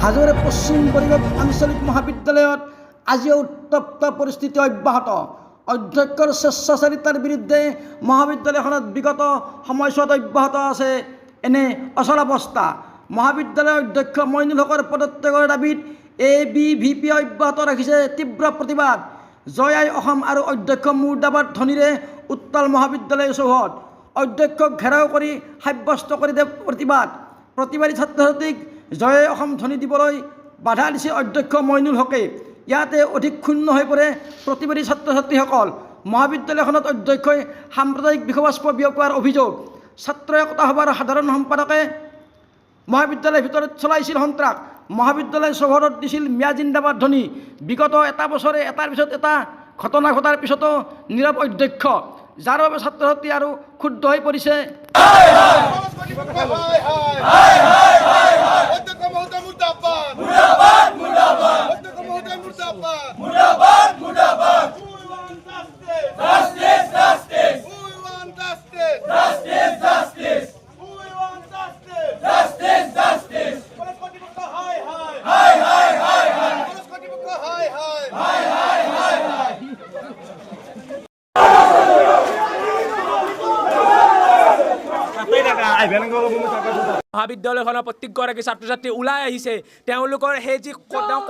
হাজোৰ পশ্চিম পৰিষদ আঞ্চলিক মহাবিদ্যালয়ত আজিও উত্তপ্ত পৰিস্থিতি অব্যাহত। অধ্যক্ষৰ স্বেচ্ছাচাৰিতাৰ বিৰুদ্ধে মহাবিদ্যালয়খনত বিগত সময়ছোৱাত অব্যাহত আছে এনে অচলাৱস্থা। মহাবিদ্যালয়ৰ অধ্যক্ষ মইনুল হকৰ পদত্যাগৰ দাবীত ABVP অব্যাহত ৰাখিছে তীব্ৰ প্ৰতিবাদ। জয় আই অসম আৰু অধ্যক্ষ মুৰ্দাবাদ ধ্বনিৰে উত্তাল মহাবিদ্যালয় চৌহদ। অধ্যক্ষক ঘেৰাও কৰি সাব্যস্ত কৰি দিয়ে প্ৰতিবাদ। প্ৰতিবাদী ছাত্ৰ ছাত্ৰীক জয় আই অসম ধ্বনি দিবলৈ বাধা দিছে অধ্যক্ষ মইনুল হকে। ইয়াতে অধিক ক্ষুণ্ণ হৈ পৰে প্ৰতিবাদী ছাত্ৰ ছাত্ৰীসকল। মহাবিদ্যালয়খনত অধ্যক্ষই সাম্প্ৰদায়িক বিষবাস্প বিয়পোৱাৰ অভিযোগ। ছাত্ৰ একতা সভাৰ সাধাৰণ সম্পাদকে মহাবিদ্যালয়ৰ ভিতৰত চলাইছিল সন্ত্ৰাস। মহাবিদ্যালয় চৌহদত দিছিল মিয়া জিন্দাবাদ ধ্বনি। বিগত এটা বছৰে এটাৰ পিছত এটা ঘটনা ঘটাৰ পিছতো নীৰৱ অধ্যক্ষ, যাৰ বাবে ছাত্ৰ ছাত্ৰী আৰু ক্ষুব্ধ হৈ পৰিছে। মহাবিদ্যালয়খনৰ প্ৰত্যেকগৰাকী ছাত্ৰ ছাত্ৰী ওলাই আহিছে। তেওঁলোকৰ সেই যি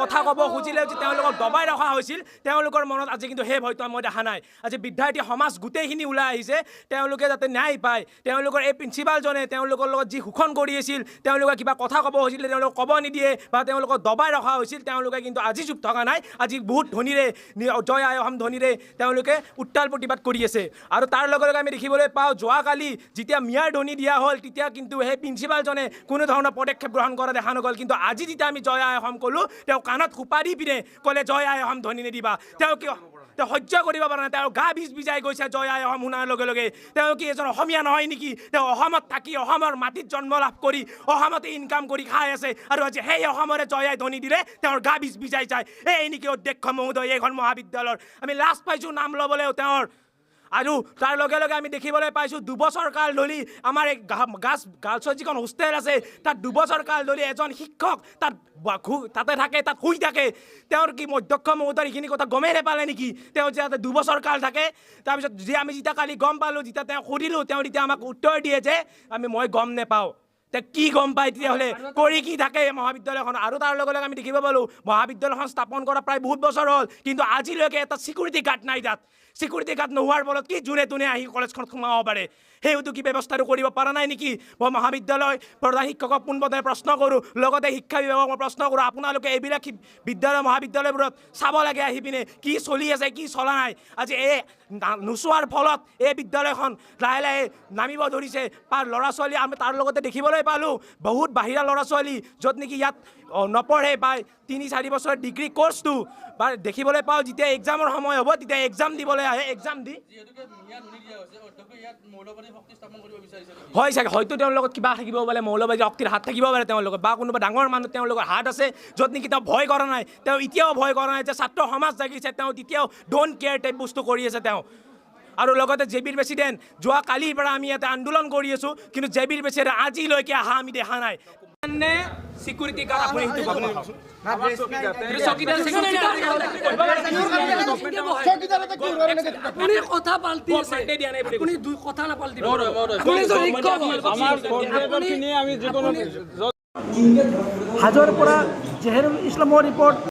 কথা ক'ব খুজিলে যে তেওঁলোকক দবাই ৰখা হৈছিল, তেওঁলোকৰ মনত আজি কিন্তু সেই ভয়টো মই দেখা নাই। আজি বিদ্যাৰ্থী সমাজ গোটেইখিনি ওলাই আহিছে, তেওঁলোকে যাতে ন্যায় পায়। তেওঁলোকৰ এই প্ৰিন্সিপালজনে তেওঁলোকৰ লগত যি শোষণ কৰি আছিল, তেওঁলোকে কিবা কথা ক'ব হৈছিলে তেওঁলোকক ক'ব নিদিয়ে বা তেওঁলোকক দবাই ৰখা হৈছিল, তেওঁলোকে কিন্তু আজি চুপ থকা নাই। আজি বহুত ধ্বনিৰে জয় আই অসম ধ্বনিৰে তেওঁলোকে উত্তাল প্ৰতিবাদ কৰি আছে। আৰু তাৰ লগে লগে আমি দেখিবলৈ পাওঁ যোৱাকালি যেতিয়া মিয়াৰ ধ্বনি দিয়া হ'ল, তেতিয়া কিন্তু সেই প্ৰিন্সিপালজনে কোনো ধৰণৰ পদক্ষেপ গ্ৰহণ কৰা দেখা নগ'ল। কিন্তু আজি যেতিয়া আমি জয় আই অসম ক'লোঁ, তেওঁ কাণত সোপা দি পিনে ক'লে জয় আই অসম ধ্বনি নিদিবা। তেওঁ সহ্য কৰিব পৰা নাই, তেওঁৰ গা ভিজাই গৈছে জয় আই অসম শুনাৰ লগে লগে। তেওঁ কি এজন অসমীয়া নহয় নেকি? তেওঁ অসমত থাকি অসমৰ মাটিত জন্ম লাভ কৰি অসমতে ইনকাম কৰি খাই আছে, আৰু আজি সেই অসমৰে জয় আই ধ্বনি দিলে তেওঁৰ গা ভিজাই যায়। এই নেকি অধ্যক্ষ মহোদয় এইখন মহাবিদ্যালয়ৰ? আমি লাজ পাইছোঁ নাম ল'বলৈও তেওঁৰ। আৰু তাৰ লগে লগে আমি দেখিবলৈ পাইছোঁ 2 বছৰ কাল ধৰি আমাৰ এই গাৰ্লছৰ যিখন হোষ্টেল আছে, তাত 2 বছৰ কাল ধৰি এজন শিক্ষক তাতে থাকে, তাত শুই থাকে। তেওঁৰ কি অধ্যক্ষ মহোদয় এইখিনি কথা গমেই নাপালে নেকি? তেওঁ যেতিয়া 2 বছৰ কাল থাকে, তাৰপিছত আমি যেতিয়া কালি গম পালোঁ, যেতিয়া তেওঁক সুধিলোঁ, তেওঁ তেতিয়া আমাক উত্তৰ দিয়ে যে মই গম নাপাওঁ। কি গম পায় তেতিয়াহ'লে? কৰি কি থাকে মহাবিদ্যালয়খন? আৰু তাৰ লগে লগে আমি দেখিব পালোঁ মহাবিদ্যালয়খন স্থাপন কৰা প্ৰায় বহুত বছৰ হ'ল, কিন্তু আজিলৈকে এটা ছিকিউৰিটি গাৰ্ড নাই তাত। ছিকিউৰিটি গাৰ্ড নোহোৱাৰ ফলত কি যোনে তোনে আহি কলেজখনত সোমাব পাৰে? সেইটো কি ব্যৱস্থাটো কৰিব পৰা নাই নেকি? মই মহাবিদ্যালয় প্ৰধান শিক্ষকক পোনপটে প্ৰশ্ন কৰোঁ, লগতে শিক্ষা বিভাগক মই প্ৰশ্ন কৰোঁ, আপোনালোকে এইবিলাক বিদ্যালয় মহাবিদ্যালয়বোৰত চাব লাগে আহি পিনে কি চলি আছে, কি চলা নাই। আজি এই নোচোৱাৰ ফলত এই বিদ্যালয়খন লাহে লাহে নামিব ধৰিছে। ল'ৰা ছোৱালী আমি তাৰ লগতে দেখিবলৈ পালোঁ বহুত বাহিৰা ল'ৰা ছোৱালী, য'ত নেকি ইয়াত নপঢ়ে বা 3-4 বছৰৰ ডিগ্ৰী কৰ্চটো বা দেখিবলৈ পাওঁ। যেতিয়া এক্সামৰ সময় হ'ব তেতিয়া এক্সাম দিবলৈ আহে। এক্সাম দি হয় চাগে, হয়তো তেওঁৰ লগত কিবা থাকিব পাৰে, মৌলবাদী শক্তিৰ হাত থাকিব পাৰে তেওঁৰ লগত, বা কোনোবা ডাঙৰ মানুহ তেওঁলোকৰ হাত আছে, য'ত নেকি তেওঁ ভয় কৰা নাই। তেওঁ এতিয়াও ভয় কৰা নাই যে ছাত্ৰ সমাজ জাগিছে, তেওঁ তেতিয়াও ডোণ্ট কেয়াৰ টাইপ বস্তু কৰি আছে তেওঁ। আৰু লগতে JBৰ প্ৰেচিডেণ্ট যোৱা কালিৰ পৰা আমি ইয়াতে আন্দোলন কৰি আছোঁ, কিন্তু JBৰ প্ৰেচিডেণ্ট আজিলৈকে অহা আমি দেখা নাই। সিকিউৰিটি গাৰ্ড আপুনি কথা পাল্টি আছে, আপুনি কথা নাপাল্টি। হাজোৰ পৰা জেহেৰুল ইছলামৰ ৰিপৰ্ট।